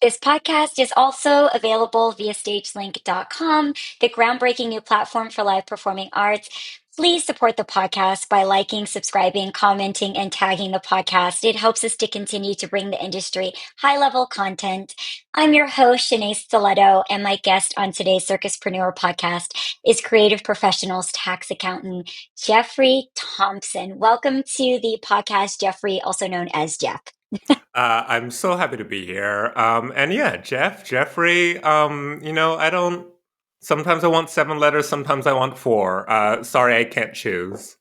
This podcast is also available via stagelink.com, the groundbreaking new platform for live performing arts. Please support the podcast by liking, subscribing, commenting, and tagging the podcast. It helps us to continue to bring the industry high level content. I'm your host, Shanae Stiletto, and my guest on today's Circuspreneur Podcast is creative professionals tax accountant Jeffrey Thompson. Welcome to the podcast, Jeffrey, also known as Jeff. I'm so happy to be here. And yeah, Jeffrey, I don't, sometimes I want 7 letters, sometimes I want 4. Sorry, I can't choose.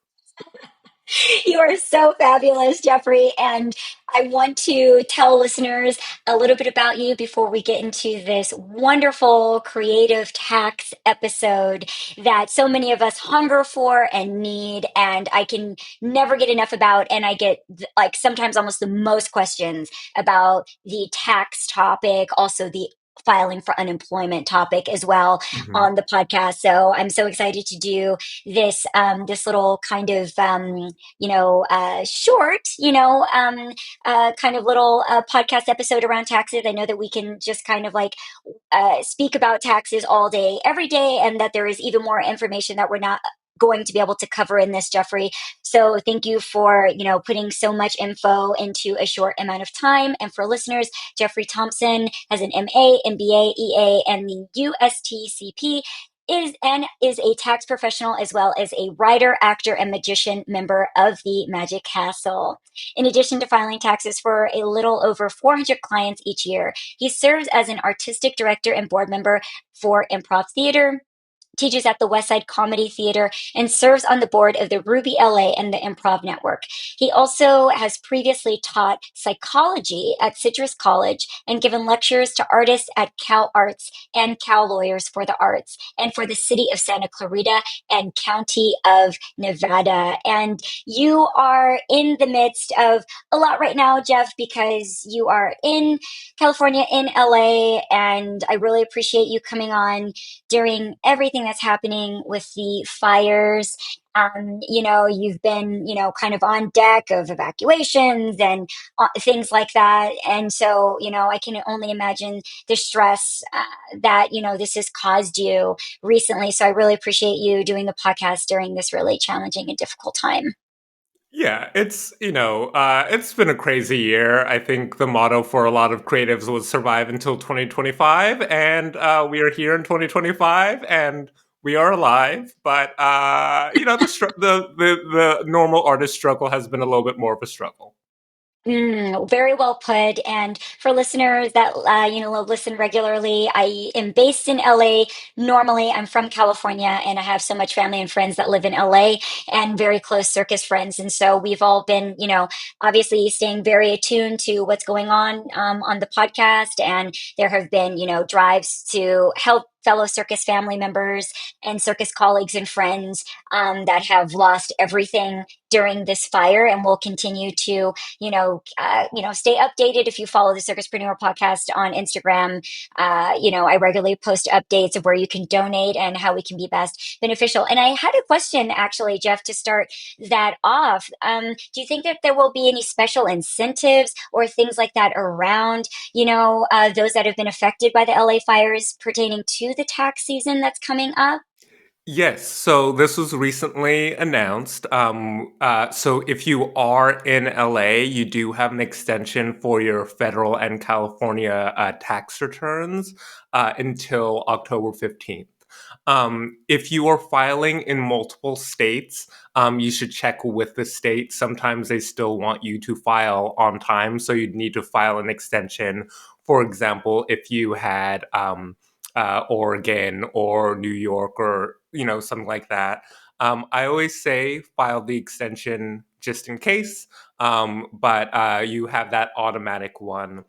You are so fabulous, Jeffrey. And I want to tell listeners a little bit about you before we get into this wonderful creative tax episode that so many of us hunger for and need. And I can never get enough about. And I get like sometimes almost the most questions about the tax topic, also the filing for unemployment topic as well Mhm. on the podcast. So I'm so excited to do this little kind of short, kind of little podcast episode around taxes. I know that we can just kind of like speak about taxes all day, every day, and that there is even more information that we're not going to be able to cover in this, Jeffrey. So thank you for, putting so much info into a short amount of time. And for listeners, Jeffrey Thompson has an MA, MBA, EA, and the USTCP is a tax professional as well as a writer, actor, and magician member of the Magic Castle. In addition to filing taxes for a little over 400 clients each year, he serves as an artistic director and board member for Improv Theatre, teaches at the Westside Comedy Theater, and serves on the board of the Ruby LA and the Improv Network. He also has previously taught psychology at Citrus College and given lectures to artists at CalArts and Cal Lawyers for the Arts and for the city of Santa Clarita and county of Nevada. And you are in the midst of a lot right now, Jeff, because you are in California, in LA, and I really appreciate you coming on during everything that's happening with the fires. You've been, kind of on deck of evacuations and things like that. And so, I can only imagine the stress that, this has caused you recently. So I really appreciate you doing the podcast during this really challenging and difficult time. Yeah, it's been a crazy year. I think the motto for a lot of creatives was survive until 2025, and we are here in 2025, and we are alive. But the normal artist struggle has been a little bit more of a struggle. Very well put. And for listeners that listen regularly, I am based in LA. Normally, I'm from California, and I have so much family and friends that live in LA and very close circus friends. And so we've all been, obviously staying very attuned to what's going on the podcast. And there have been, drives to help fellow circus family members and circus colleagues and friends that have lost everything during this fire, and will continue to stay updated. If you follow the Circuspreneur podcast on Instagram, I regularly post updates of where you can donate and how we can be best beneficial. And I had a question actually, Jeff, to start that off. Do you think that there will be any special incentives or things like that around, those that have been affected by the LA fires pertaining to the tax season that's coming up? Yes, so this was recently announced. So if you are in LA, you do have an extension for your federal and California tax returns until October 15th. If you are filing in multiple states, you should check with the state. Sometimes they still want you to file on time, so you'd need to file an extension. For example, if you had Oregon or New York or something like that. I always say file the extension just in case, but you have that automatic one,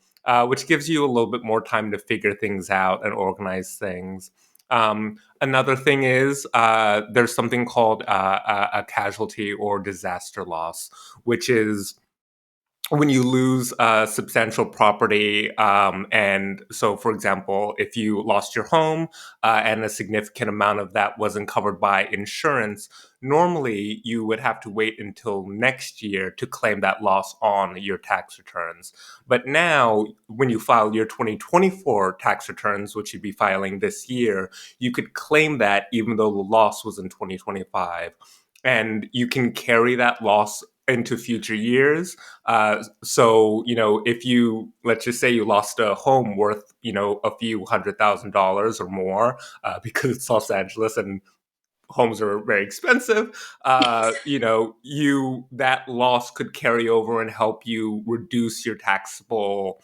which gives you a little bit more time to figure things out and organize things. Another thing is there's something called a casualty or disaster loss, which is when you lose substantial property, and so, for example, if you lost your home and a significant amount of that wasn't covered by insurance, normally you would have to wait until next year to claim that loss on your tax returns. But now, when you file your 2024 tax returns, which you'd be filing this year, you could claim that even though the loss was in 2025. And you can carry that loss into future years. So, if you, let's just say you lost a home worth, a few $100,000 or more, because it's Los Angeles and homes are very expensive, that loss could carry over and help you reduce your taxable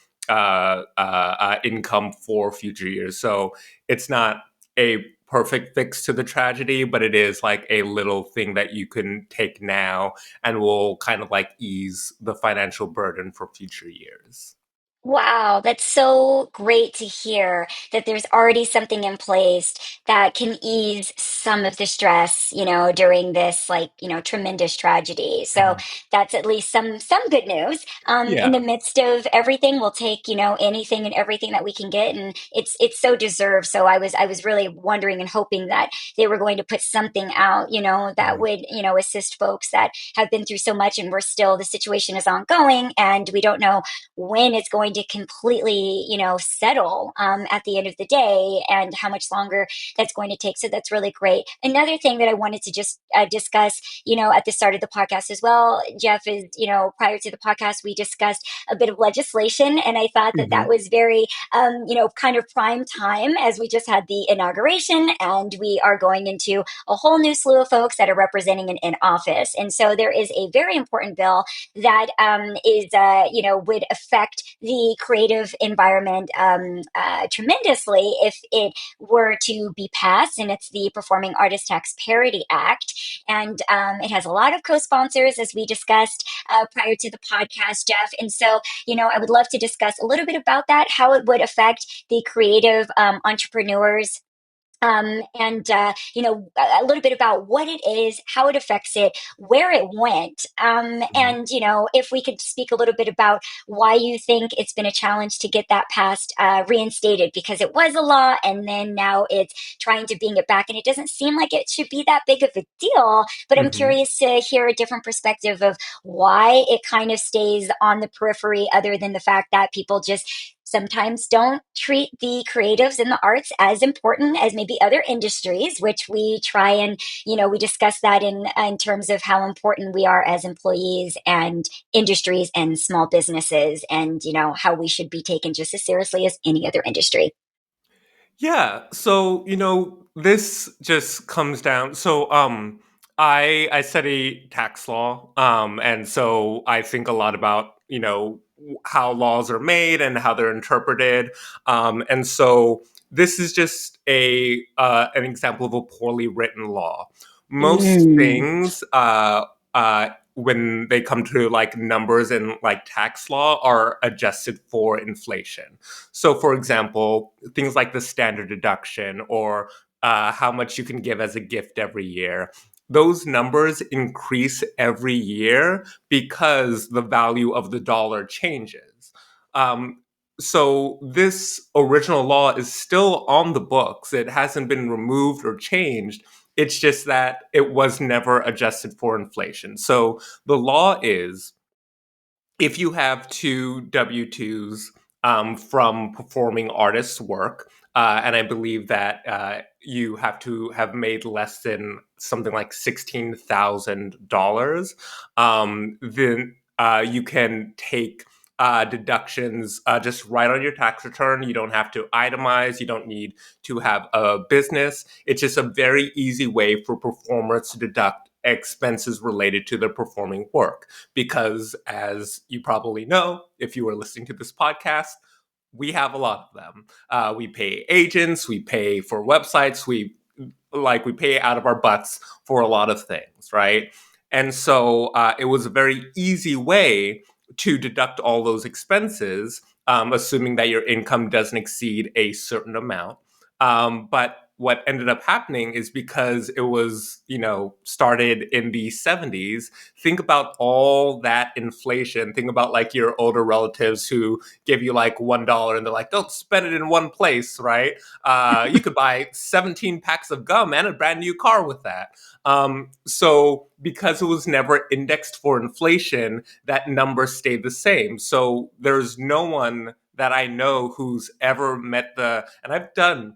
income for future years. So it's not a perfect fix to the tragedy, but it is like a little thing that you can take now and will kind of like ease the financial burden for future years. Wow, that's so great to hear that there's already something in place that can ease some of the stress, during this like, tremendous tragedy. So Mhm. that's at least some good news. In Yeah. the midst of everything, we'll take, anything and everything that we can get, and it's so deserved. So I was really wondering and hoping that they were going to put something out, that Mhm. would, assist folks that have been through so much, and the situation is ongoing and we don't know when it's going to completely, settle at the end of the day, and how much longer that's going to take. So that's really great. Another thing that I wanted to just discuss, at the start of the podcast as well, Jeff, is, prior to the podcast, we discussed a bit of legislation. And I thought that that Mhm. was very, kind of prime time, as we just had the inauguration and we are going into a whole new slew of folks that are representing in office. And so there is a very important bill that would affect the creative environment tremendously if it were to be passed. And it's the Performing Artist Tax Parity Act. And it has a lot of co sponsors, as we discussed prior to the podcast, Jeff. And so, I would love to discuss a little bit about that, how it would affect the creative entrepreneurs, and a little bit about what it is, how it affects it, where it went, Mhm. and if we could speak a little bit about why you think it's been a challenge to get that passed, reinstated, because it was a law and then now it's trying to bring it back, and it doesn't seem like it should be that big of a deal. But I'm Mhm. curious to hear a different perspective of why it kind of stays on the periphery, other than the fact that people just sometimes don't treat the creatives and the arts as important as maybe other industries, which we try and, we discuss that in terms of how important we are as employees and industries and small businesses, and, how we should be taken just as seriously as any other industry. Yeah. So, this just comes down. So, I study tax law, and so I think a lot about how laws are made and how they're interpreted, and so this is just a an example of a poorly written law. Most Mm. things, when they come to like numbers and like tax law, are adjusted for inflation. So, for example, things like the standard deduction or how much you can give as a gift every year, those numbers increase every year because the value of the dollar changes. Um, so, this original law is still on the books, it hasn't been removed or changed. It's just that it was never adjusted for inflation. So, the law is if you have two W-2s from performing artists' work, and I believe that you have to have made less than something like $16,000, then you can take deductions just right on your tax return. You don't have to itemize. You don't need to have a business. It's just a very easy way for performers to deduct expenses related to their performing work because, as you probably know, if you are listening to this podcast, we have a lot of them. We pay agents, we pay for websites, we pay out of our butts for a lot of things, right? And so it was a very easy way to deduct all those expenses, assuming that your income doesn't exceed a certain amount. But what ended up happening is because it was, started in the 70s. Think about all that inflation. Think about like your older relatives who give you like $1 and they're like, don't spend it in one place, right? You could buy 17 packs of gum and a brand new car with that. So because it was never indexed for inflation, that number stayed the same. So there's no one that I know who's ever met and I've done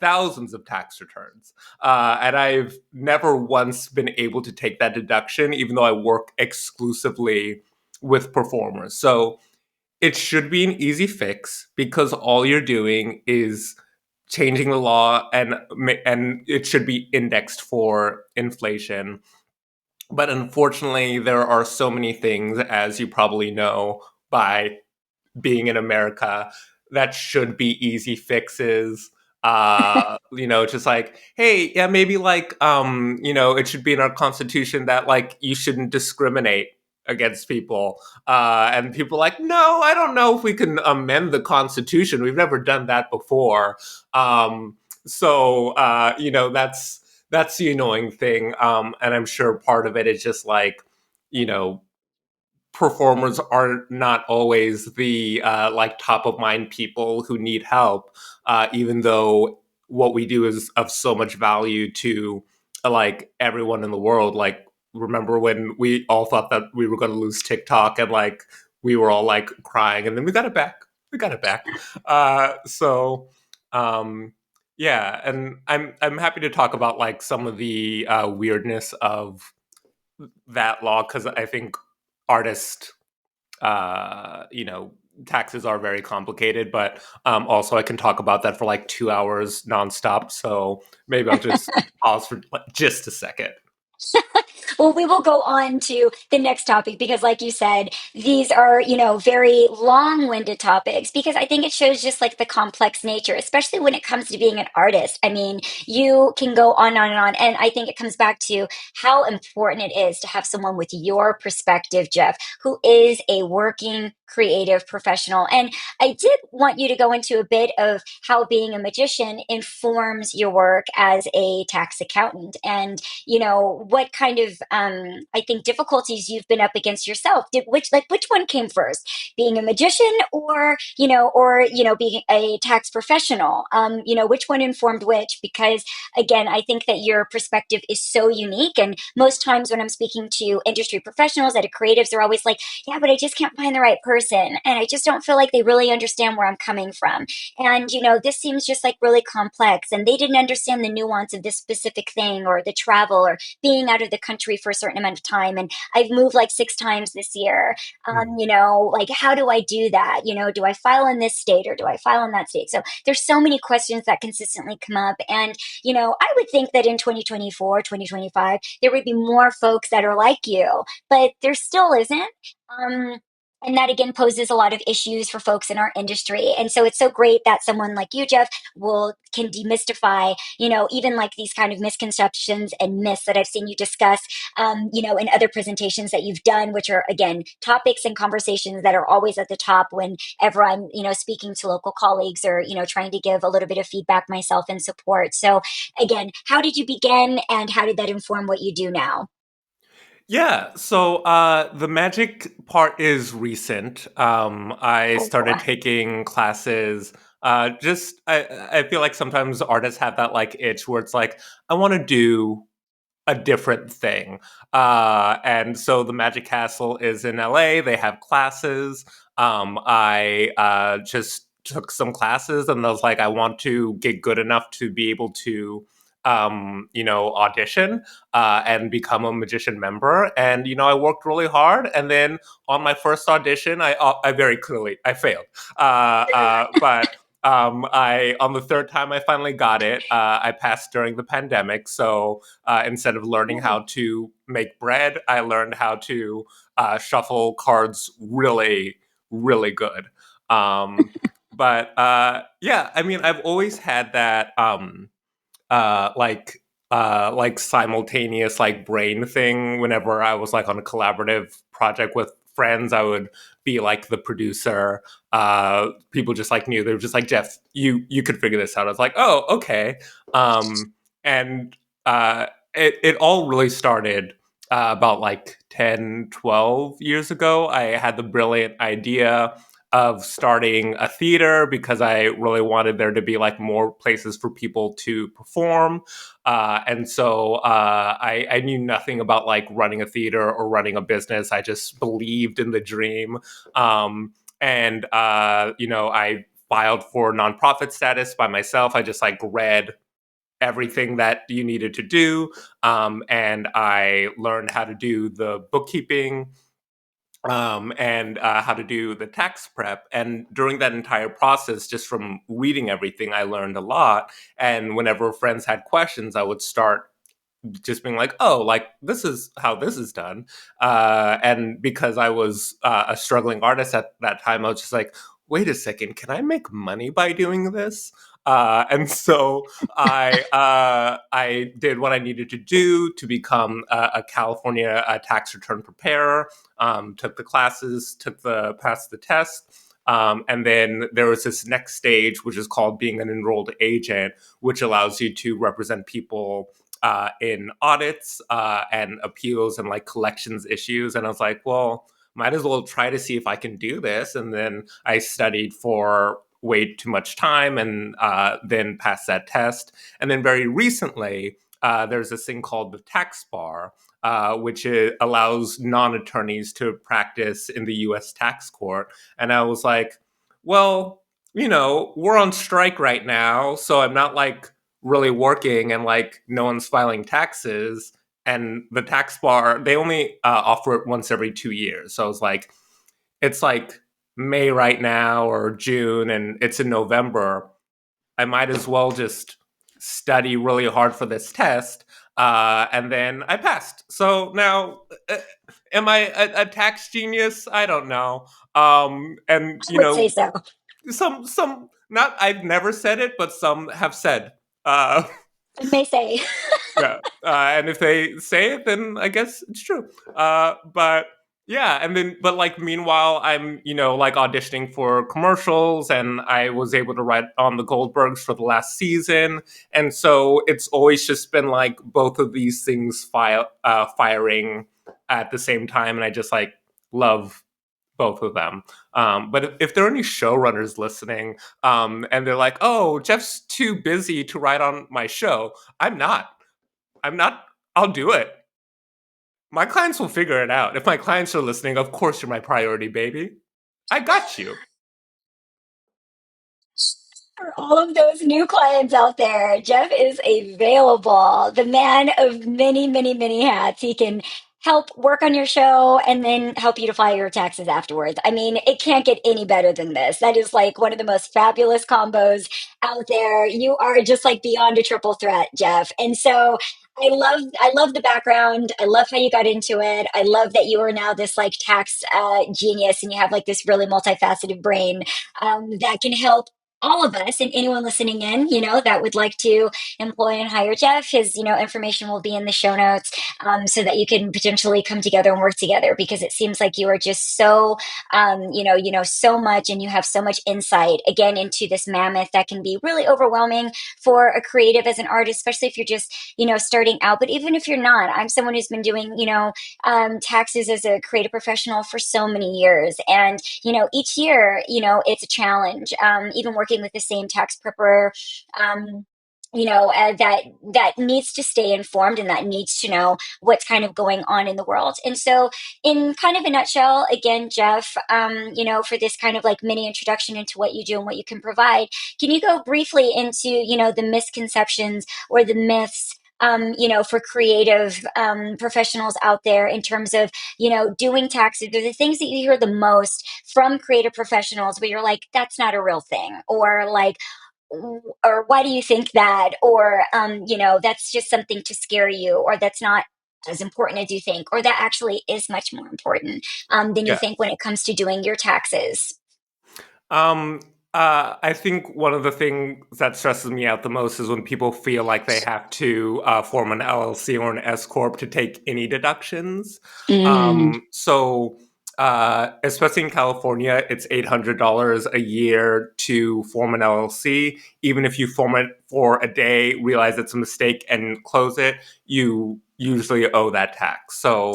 thousands of tax returns. And I've never once been able to take that deduction, even though I work exclusively with performers. So it should be an easy fix because all you're doing is changing the law, and it should be indexed for inflation. But unfortunately, there are so many things, as you probably know, by being in America, that should be easy fixes. Just like, hey, yeah, maybe like, it should be in our constitution that like you shouldn't discriminate against people. And people are like, no, I don't know if we can amend the constitution. We've never done that before. That's the annoying thing. And I'm sure part of it is just like, you know, performers are not always the like top of mind people who need help, even though what we do is of so much value to like everyone in the world. Like, remember when we all thought that we were going to lose TikTok and like we were all like crying, and then we got it back. We got it back. So yeah, and I'm happy to talk about like some of the weirdness of that law because I think artists you know, taxes are very complicated, but also I can talk about that for like 2 hours nonstop. So maybe I'll just pause for like, just a second. Well, we will go on to the next topic because, like you said, these are, very long winded topics because I think it shows just like the complex nature, especially when it comes to being an artist. I mean, you can go on and on and on. And I think it comes back to how important it is to have someone with your perspective, Jeff, who is a working creative professional. And I did want you to go into a bit of how being a magician informs your work as a tax accountant and what kind of I think difficulties you've been up against yourself. Which one came first, being a magician or being a tax professional? Which one informed which? Because again, I think that your perspective is so unique, and most times when I'm speaking to industry professionals that are creatives, they're always like, yeah, but I just can't find the right person, and I just don't feel like they really understand where I'm coming from. And this seems just like really complex, and they didn't understand the nuance of this specific thing or the travel or being out of the country for a certain amount of time. And I've moved like 6 times this year. Mm. Like how do I do that? Do I file in this state or do I file in that state? So there's so many questions that consistently come up. And, I would think that in 2024, 2025, there would be more folks that are like you, but there still isn't. Um, and that again poses a lot of issues for folks in our industry. And so it's so great that someone like you, Jeff, can demystify, even like these kind of misconceptions and myths that I've seen you discuss, in other presentations that you've done, which are again topics and conversations that are always at the top whenever I'm, speaking to local colleagues or, trying to give a little bit of feedback myself and support. So again, how did you begin and how did that inform what you do now? Yeah, so the magic part is recent. I Oh, started taking classes. I feel like sometimes artists have that like itch where it's like I want to do a different thing. And so the Magic Castle is in LA. They have classes. I just took some classes and I was like, I want to get good enough to be able to, audition and become a magician member. And, I worked really hard. And then on my first audition, I very clearly, I failed. But I on the third time I finally got it. I passed during the pandemic, so instead of learning cool. how to make bread, I learned how to shuffle cards really, really good. But yeah, I mean, I've always had that uh, like like simultaneous like brain thing whenever I was like on a collaborative project with friends, I would be like the producer. People just like knew. They were just like, Jeff, you could figure this out. I was like, oh, okay. And it all really started about like 10, 12 years ago. I had the brilliant idea of starting a theater because I really wanted there to be like more places for people to perform. And so I knew nothing about like running a theater or running a business. I just believed in the dream. I filed for nonprofit status by myself. I just like read everything that you needed to do. And I learned how to do the bookkeeping and how to do the tax prep. And during that entire process, just from reading everything, I learned a lot. And whenever friends had questions, I would start just being like, oh, like this is how this is done. And because I was a struggling artist at that time, I was just like, wait a second, can I make money by doing this? And so I did what I needed to do to become a California tax return preparer. Took the classes, passed the test. And then there was this next stage, which is called being an enrolled agent, which allows you to represent people in audits and appeals and like collections issues. And I was like, well, might as well try to see if I can do this. And then I studied for way too much time and then passed that test. And then very recently, there's this thing called the tax bar, which allows non-attorneys to practice in the U.S. tax court. And I was like, well, we're on strike right now, so I'm not like really working and like no one's filing taxes. And the tax bar, they only offer it once every 2 years. So I was like, it's like May right now or June, and it's in November. I might as well just study really hard for this test. And then I passed. So now, am I a tax genius? I don't know. And I would say so. some not I've never said it, but some have said. Uh, I may say. yeah, and if they say it, then I guess it's true. But yeah, and then but like meanwhile, I'm like auditioning for commercials, and I was able to write on the Goldbergs for the last season, and so it's always just been like both of these things firing at the same time, and I just like love both of them. But if there are any showrunners listening, and they're like, "Oh, Jeff's too busy to write on my show," I'm not. I'm not. I'll do it. My clients will figure it out. If my clients are listening, of course you're my priority, baby. I got you. For all of those new clients out there, Jeff is available. The man of many, many, many hats. He can help work on your show and then help you to file your taxes afterwards. I mean, it can't get any better than this. That is like one of the most fabulous combos out there. You are just like beyond a triple threat, Jeff. And so I love the background. I love how you got into it. I love that you are now this like tax genius and you have like this really multifaceted brain that can help all of us and anyone listening in, that would like to employ and hire Jeff. His, information will be in the show notes so that you can potentially come together and work together because it seems like you are just so, so much and you have so much insight again into this mammoth that can be really overwhelming for a creative as an artist, especially if you're just, starting out. But even if you're not, I'm someone who's been doing, taxes as a creative professional for so many years. And, each year, it's a challenge. Even working with the same tax prepper, that needs to stay informed and that needs to know what's kind of going on in the world. And so, in kind of a nutshell, again, Jeff, for this kind of like mini introduction into what you do and what you can provide, can you go briefly into the misconceptions or the myths? For creative professionals out there in terms of, doing taxes, they're the things that you hear the most from creative professionals where you're like, that's not a real thing, or like, or why do you think that, or that's just something to scare you, or that's not as important as you think, or that actually is much more important than you Yeah. think when it comes to doing your taxes. Um, I think one of the things that stresses me out the most is when people feel like they have to form an LLC or an S corp to take any deductions. Mm. So especially in California, it's $800 a year to form an LLC. Even if you form it for a day, realize it's a mistake, and close it, you usually owe that tax. So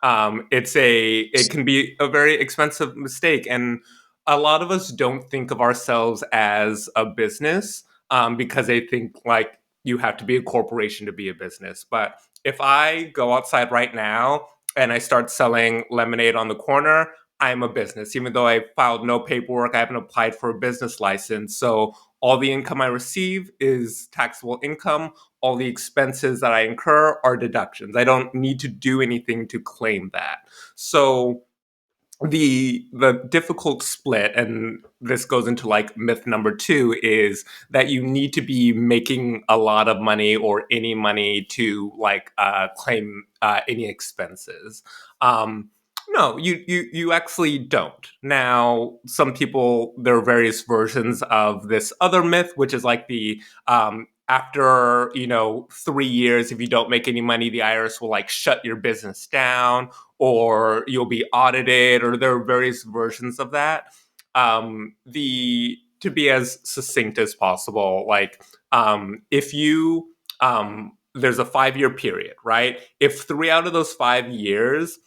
it can be a very expensive mistake, and a lot of us don't think of ourselves as a business because they think like you have to be a corporation to be a business. But if I go outside right now and I start selling lemonade on the corner, I'm a business. Even though I filed no paperwork, I haven't applied for a business license. So all the income I receive is taxable income. All the expenses that I incur are deductions. I don't need to do anything to claim that. So the difficult split, and this goes into like myth number two, is that you need to be making a lot of money or any money to like claim any expenses. um no, you actually don't. Now, some people, there are various versions of this other myth, which is like the after 3 years, if you don't make any money, the IRS will like shut your business down, or you'll be audited, or there are various versions of that. The To be as succinct as possible, like if you there's a 5 year period, right? If 3 out of those 5 years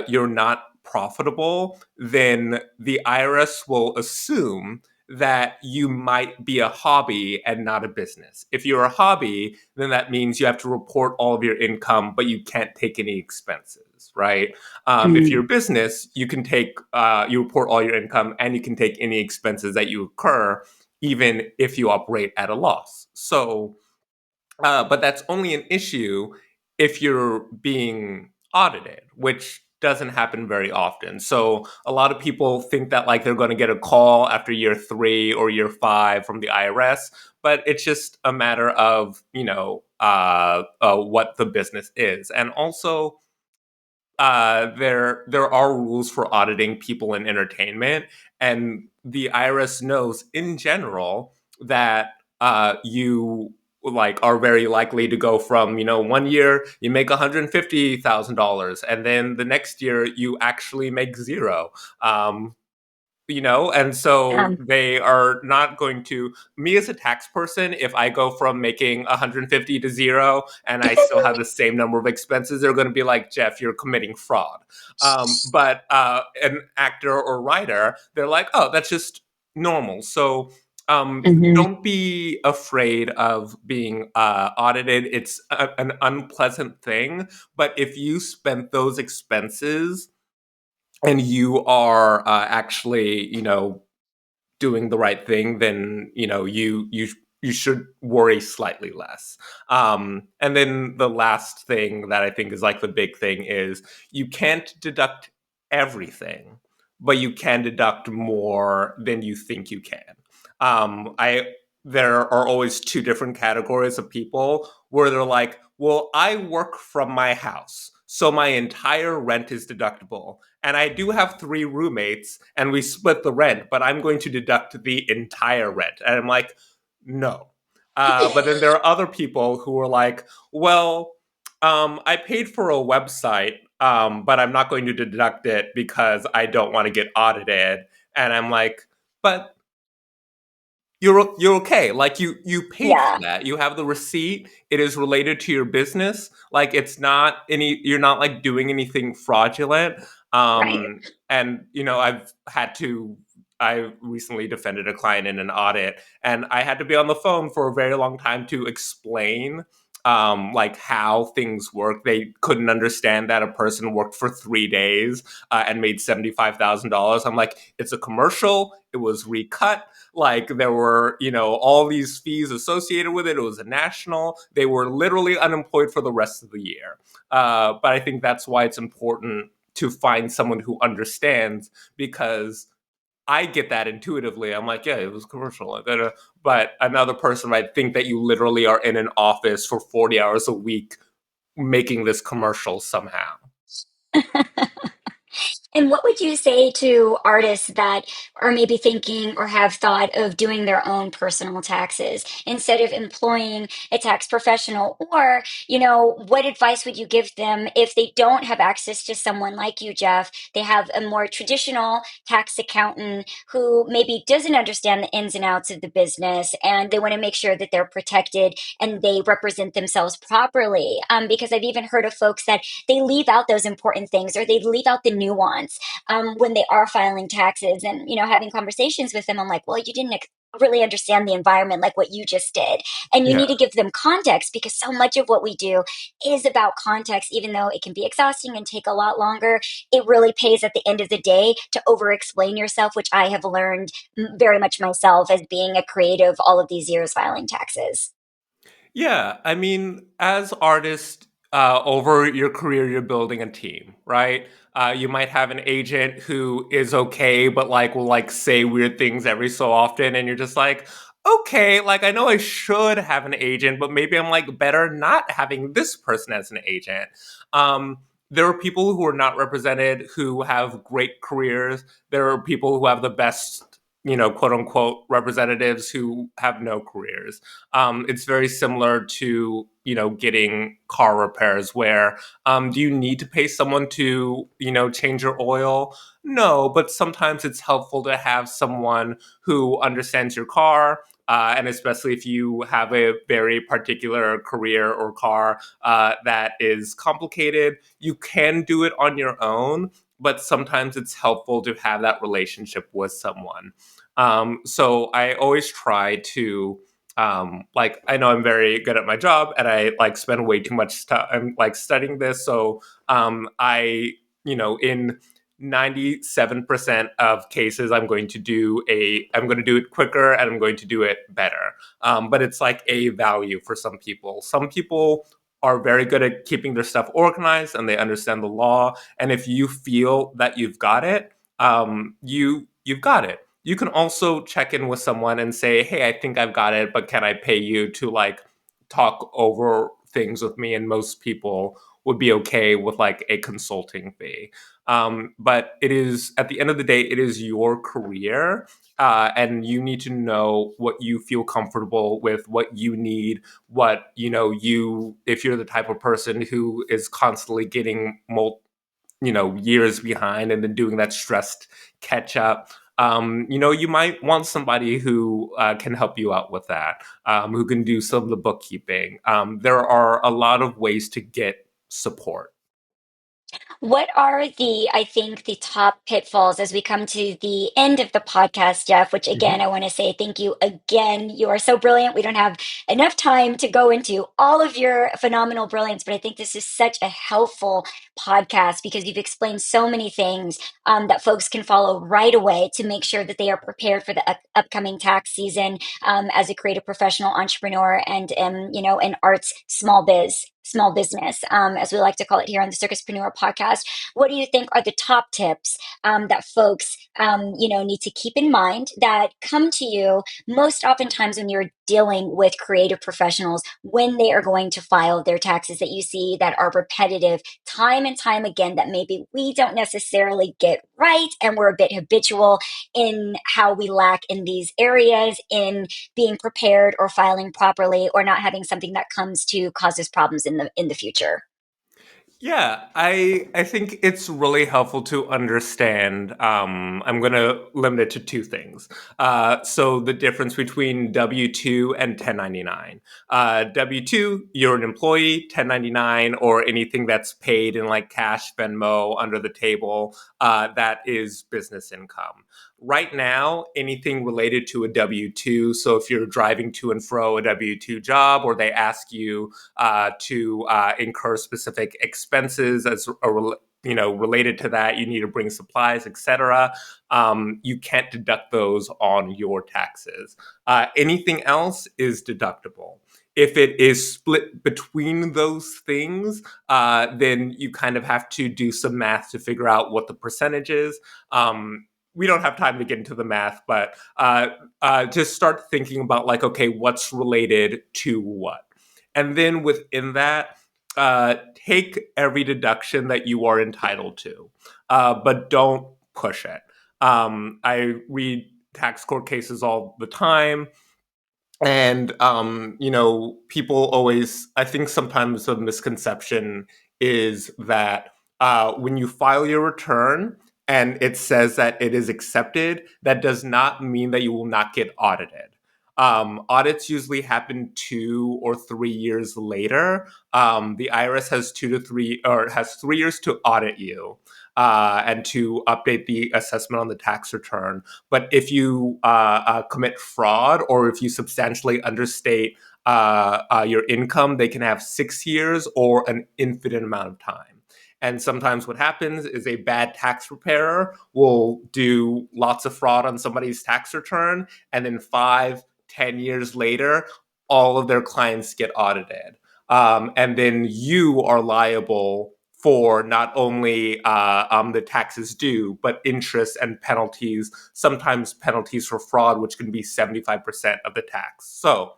you're not profitable, then the IRS will assume that you might be a hobby and not a business. If you're a hobby, then that means you have to report all of your income, but you can't take any expenses, right? If you're a Mm. business, you can take, you report all your income and you can take any expenses that you incur, even if you operate at a loss. So, but that's only an issue if you're being audited, which doesn't happen very often. So a lot of people think that like they're going to get a call after year 3 or year 5 from the IRS, but it's just a matter of what the business is. And also, there are rules for auditing people in entertainment, and the IRS knows in general that you like are very likely to go from 1 year you make $150,000, and then the next year you actually make zero. And so Um, they are not going to, me as a tax person, if I go from making 150 to zero and I still have the same number of expenses, they're going to be like, Jeff, you're committing fraud. But an actor or writer, they're like, oh, that's just normal. So Mhm. don't be afraid of being audited. It's an unpleasant thing, but if you spent those expenses and you are actually, doing the right thing, then you should worry slightly less. And then the last thing that I think is like the big thing is you can't deduct everything, but you can deduct more than you think you can. I There are always two different categories of people where they're like, well, I work from my house, so my entire rent is deductible. And I do have 3 roommates and we split the rent, but I'm going to deduct the entire rent. And I'm like, no. But then there are other people who are like, well, I paid for a website, but I'm not going to deduct it because I don't want to get audited. And I'm like, but you're okay. Like you paid for yeah, that. You have the receipt. It is related to your business. Like it's not any. You're not like doing anything fraudulent. right. And I recently defended a client in an audit, and I had to be on the phone for a very long time to explain like how things work. They couldn't understand that a person worked for 3 days and made $75,000. I'm like, it's a commercial. It was recut. Like there were, all these fees associated with it. It was a national. They were literally unemployed for the rest of the year. But I think that's why it's important to find someone who understands, because I get that intuitively. I'm like, yeah, it was commercial. But another person might think that you literally are in an office for 40 hours a week making this commercial somehow. And what would you say to artists that are maybe thinking or have thought of doing their own personal taxes instead of employing a tax professional? Or, what advice would you give them if they don't have access to someone like you, Jeff? They have a more traditional tax accountant who maybe doesn't understand the ins and outs of the business, and they want to make sure that they're protected and they represent themselves properly. Because I've even heard of folks that they leave out those important things, or they leave out the nuance when they are filing taxes. And having conversations with them, I'm like, well, you didn't really understand the environment like what you just did, and you need Yeah. to give them context, because so much of what we do is about context. Even though it can be exhausting and take a lot longer, it really pays at the end of the day to over explain yourself, which I have learned very much myself as being a creative all of these years filing taxes. Yeah, I mean, as artists, over your career, you're building a team, right? You might have an agent who is okay, but like will like say weird things every so often, and you're just like, okay, like I know I should have an agent, but maybe I'm like better not having this person as an agent. Um, there are people who are not represented who have great careers. There are people who have the best, quote unquote, representatives who have no careers. It's very similar to getting car repairs where do you need to pay someone to change your oil? No, but sometimes it's helpful to have someone who understands your car, and especially if you have a very particular career or car that is complicated, you can do it on your own, but sometimes it's helpful to have that relationship with someone. So I always try to like I know I'm very good at my job and I like spend way too much time like studying this. So I in 97% of cases I'm going to do it quicker and I'm going to do it better. But it's like a value for some people. Some people are very good at keeping their stuff organized and they understand the law. And if you feel that you've got it, you've got it. You can also check in with someone and say, "Hey, I think I've got it, but can I pay you to like talk over things with me?" And most people would be okay with like a consulting fee. But it is at the end of the day, it is your career, and you need to know what you feel comfortable with, what you need, what you if you're the type of person who is constantly getting years behind and then doing that stressed catch up. You might want somebody who can help you out with that, who can do some of the bookkeeping. There are a lot of ways to get support. What are I think, the top pitfalls as we come to the end of the podcast, Jeff? Which, again, Mhm. I want to say thank you again. You are so brilliant. We don't have enough time to go into all of your phenomenal brilliance, but I think this is such a helpful podcast because you've explained so many things that folks can follow right away to make sure that they are prepared for the upcoming tax season as a creative professional entrepreneur and, an arts small business, as we like to call it here on the Circuspreneur Podcast. What do you think are the top tips that folks, need to keep in mind that come to you most oftentimes when you're dealing with creative professionals when they are going to file their taxes, that you see that are repetitive time and time again, that maybe we don't necessarily get right and we're a bit habitual in how we lack in these areas, in being prepared or filing properly, or not having something that comes to cause us problems in the future? Yeah, I think it's really helpful to understand. I'm going to limit it to two things. So the difference between W-2 and 1099. W-2, you're an employee. 1099, or anything that's paid in like cash, Venmo, under the table, that is business income. Right now, anything related to a W-2. So if you're driving to and fro a W-2 job, or they ask you to incur specific expenses as related to that, you need to bring supplies, etc. You can't deduct those on your taxes. Anything else is deductible. If it is split between those things, then you kind of have to do some math to figure out what the percentage is. We don't have time to get into the math, but just start thinking about like, okay, what's related to what? And then within that, take every deduction that you are entitled to, but don't push it. I read tax court cases all the time. And people always, I think sometimes a misconception is that when you file your return and it says that it is accepted, that does not mean that you will not get audited. Audits usually happen 2 or 3 years later. The IRS has 2 to 3, or has 3 years to audit you and to update the assessment on the tax return. But if you commit fraud, or if you substantially understate your income, they can have 6 years or an infinite amount of time. And sometimes what happens is a bad tax preparer will do lots of fraud on somebody's tax return, and then 5, 10 years later, all of their clients get audited. And then you are liable for not only the taxes due, but interest and penalties, sometimes penalties for fraud, which can be 75% of the tax. So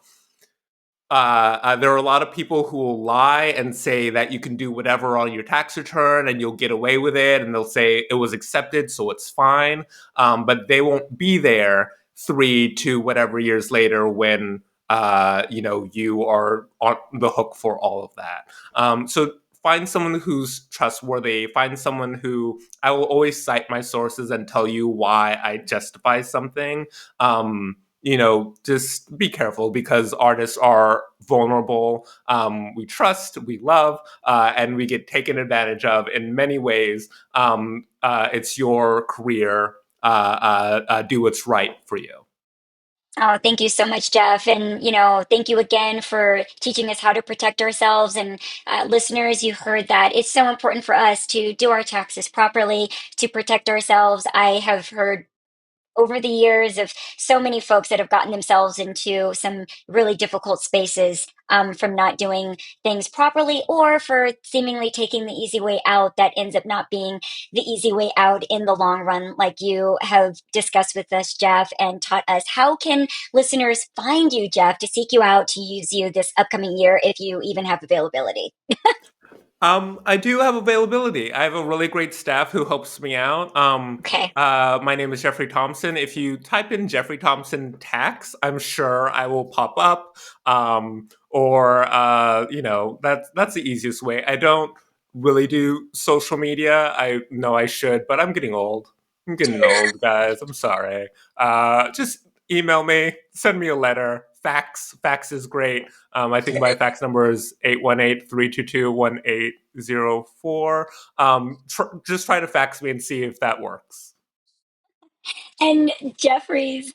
there are a lot of people who will lie and say that you can do whatever on your tax return and you'll get away with it. And they'll say it was accepted, so it's fine. But they won't be there 3 to whatever years later when you are on the hook for all of that. So find someone who's trustworthy. Find someone who, I will always cite my sources and tell you why I justify something. Just be careful, because artists are vulnerable. We trust, we love, and we get taken advantage of in many ways. It's your career. Do what's right for you. Oh, thank you so much, Jeff. And, thank you again for teaching us how to protect ourselves. And listeners, you heard that it's so important for us to do our taxes properly, to protect ourselves. I have heard over the years of so many folks that have gotten themselves into some really difficult spaces from not doing things properly, or for seemingly taking the easy way out that ends up not being the easy way out in the long run, like you have discussed with us, Jeff, and taught us. How can listeners find you, Jeff, to seek you out, to use you this upcoming year, if you even have availability? I do have availability. I have a really great staff who helps me out. Okay. My name is Jeffrey Thompson. If you type in Jeffrey Thompson tax, I'm sure I will pop up. That's the easiest way. I don't really do social media. I know I should, but I'm getting old. I'm getting old, guys. I'm sorry. Just email me, send me a letter. Fax is great. I think my fax number is 818-322-1804. Just try to fax me and see if that works. And Jeffrey's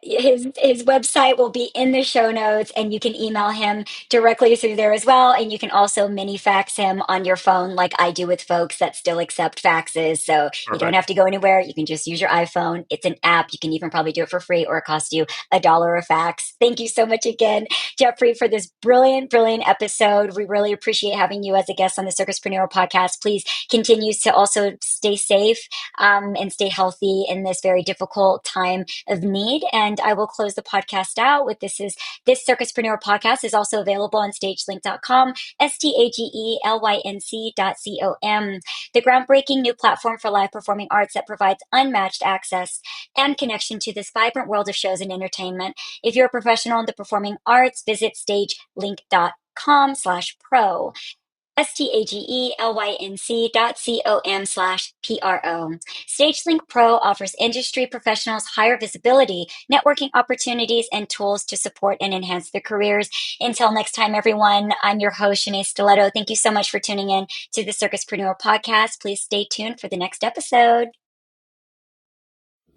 his website will be in the show notes, and you can email him directly through there as well. And you can also mini fax him on your phone, like I do with folks that still accept faxes. So you don't have Perfect. to go anywhere. You can just use your iPhone. It's an app. You can even probably do it for free, or it costs you $1 a fax. Thank you so much again, Jeffrey, for this brilliant, brilliant episode. We really appreciate having you as a guest on the Circuspreneur podcast. Please continue to also stay safe and stay healthy in this very difficult time of need. And I will close the podcast out with this Circuspreneur podcast is also available on stagelink.com, stagelync.com, the groundbreaking new platform for live performing arts that provides unmatched access and connection to this vibrant world of shows and entertainment. If you're a professional in the performing arts, visit stagelink.com/pro. stagelync.com/pro. StageLink Pro offers industry professionals higher visibility, networking opportunities, and tools to support and enhance their careers. Until next time, everyone, I'm your host, Shanae Stiletto. Thank you so much for tuning in to the Circuspreneur Podcast. Please stay tuned for the next episode.